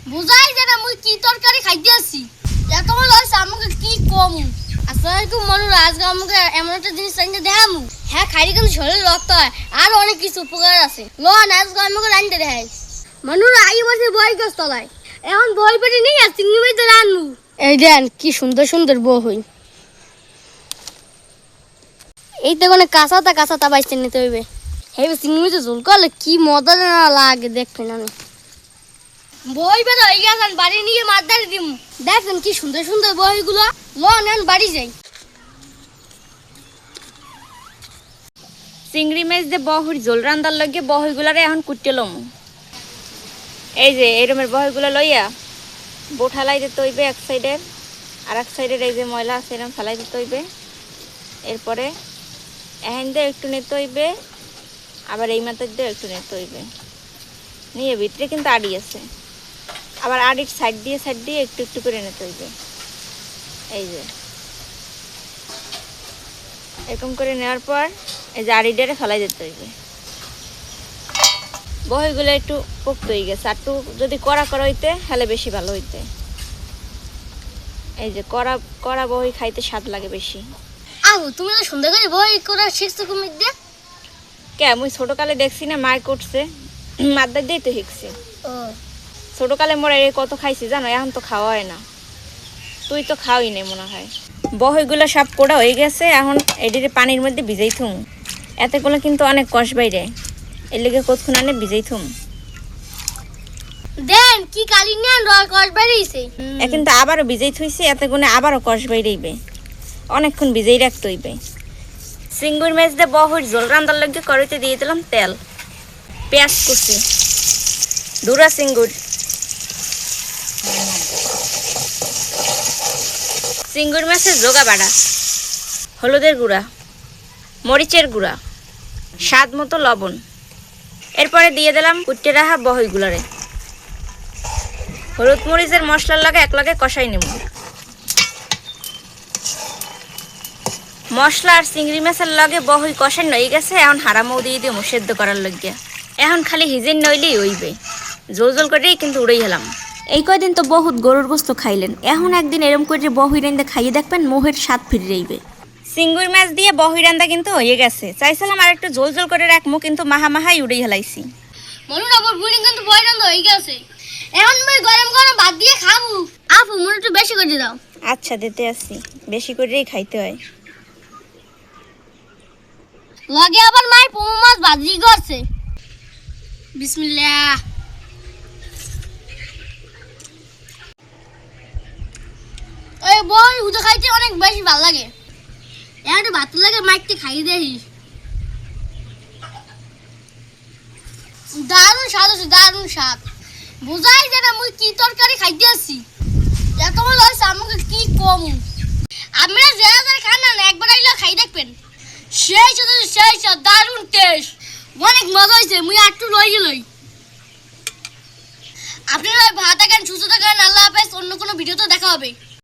বুঝাই যে না মুই কি তরকারি খাইতে আসি এত মজা হইছে আমাকে কি কম আসসালামু মনুর আজকে আমাকে এমন একটা জিনিস রাইন্দে দেখামু হ্যাঁ খাইলে কিন্তু শরীরে রক্ত হয় আর অনেক কিছু উপকার আছে লোন আজকে আমাকে রাইন্দে দেখাই মনুর আগে বসে বই গাছ তলায় এখন বই পেটে নেই আর চিংড়ি মাছ রান্নু এই দেন কি সুন্দর সুন্দর বই এই তো মানে কাঁচাতা বাইসতে নিতে হইবে এই চিংড়ি মাছ ঝোল করলে কি মজা না লাগে দেখবেন আমি বই বের হয়ে গেছেন বাড়ি নিয়ে মাছ ধরে দিম দেখেন কি সুন্দর সুন্দর বইগুলো লোন আন বাড়ি যাই চিংড়ি মাছ দিয়ে বহির ঝোল রান্দার লগে বহিগুলারে এখন কুটে লম এই যে এরমের বহিগুলো লইয়া বোঠালাই দিতে হইবে এক সাইডের আর এক সাইডের এই যে ময়লা আছে এরম ফেলাই দিতে হইবে এরপরে এহেন দিয়ে একটু নিতে হইবে আবার এই মাথার দিয়ে একটু নিতে হইবে নিয়ে ভিতরে কিন্তু আড়ি আছে আবার আড়ির সাইড দিয়ে একটু একটু করে নিতে হইবে এই যে এরকম করে নেওয়ার পর এই যে আড়িটারে ফেলাই দিতে হইবে বহিগুলো একটু পোক্ত হয়ে গেছে আর একটু যদি কড়া হইতে হলে বেশি ভালো হইতে এই যে কড়া বহি খাইতে স্বাদ লাগে বেশি আহু তুমি তো সুন্দর করে বই করে শিখছো কুমির দিয়ে কে মুই ছোটকালে দেখছি না মায় করছে মাদ্দার দিয়ে তো শিখছি ও ছোটকালে মোরা কত খাইছি জানো এখন তো খাওয়া হয় না তুই তো খাওয়াই নাই মনে হয় বহিগুলো সব কোড়া হয়ে গেছে এখন এটিতে পানির মধ্যে ভিজাই থুম এতেগুলো কিন্তু অনেক কষ বাইরে এর লেগে কতক্ষণ আনে ভিজাই থুম দেন কি কালি নেন কষ বেরিয়েছে কিন্তু আবারও ভিজাই থুইছি এতে গুনে আবারও কষ বাইরেইবে অনেকক্ষণ ভিজাই রাখতে হইবে চিংড়ি মাছ দিয়ে বহির ঝোল রান্দার লগে কড়াইতে দিয়ে দিলাম তেল পেঁয়াজ কুচি দুরা চিংড়ি মাছের জোগা বাড়া হলুদের গুঁড়া মরিচের গুঁড়া স্বাদ মতো লবণ এরপরে দিয়ে দিলাম কুটে রাখা বহিগুলারে হলুদ মরিচের মশলার লাগে এক লগে কষাই নেব মশলা আর চিংড়ি মাছের লগে বহি কষাই নই গেছে এখন হারামও দিয়ে দিও সেদ্ধ করার লাগিয়া এখন খালি হিজেন নইলেই হইবে জোল জোল করেই কিন্তু উড়েই হেলাম এই কয়দিন তো বহুত গরুর গোস্ত খাইলেন এখন একদিন এরম করে বহি রান্দা খাইয়ে দেখবেন মোহের স্বাদ ফিরে যাইবে চিংড়ি মাছ দিয়ে বহি রান্দা কিন্তু হয়ে গেছে চাইছিলাম আর একটু জোল জোল করে রাখবো কিন্তু মাহাই উড়েই হেলাইছি মনুর আবার বুড়ি কিন্তু বই রান্না হয়ে গেছে এখন মই গরম গরম ভাত দিয়ে খাবো আপু মনে একটু বেশি করে দাও আচ্ছা দিতে আসছি বেশি করেই খাইতে হয় লগে আবার মাই পোমো মাছ ভাজি করছে বিসমিল্লাহ এই বই উদা খাইতে অনেক বেশি ভালো লাগে একটু ভাত লাগে মাইকটি খাইয়ে দেই দারুণ স্বাদ আছে দারুণ স্বাদ বুঝাই যে না মুই কি তরকারি খাইতে আসি এত মজা হইছে আমাকে কি কম আপনারা যারা খান না একবার আইলে খাই দেখবেন সেই দারুণ টেস্ট অনেক মজা হয়েছে মুই একটু লই গেলই আপনারা ভাত থাকেন সুস্থ থাকেন আল্লাহ হাফেজ অন্য কোনো ভিডিওতে দেখা হবে।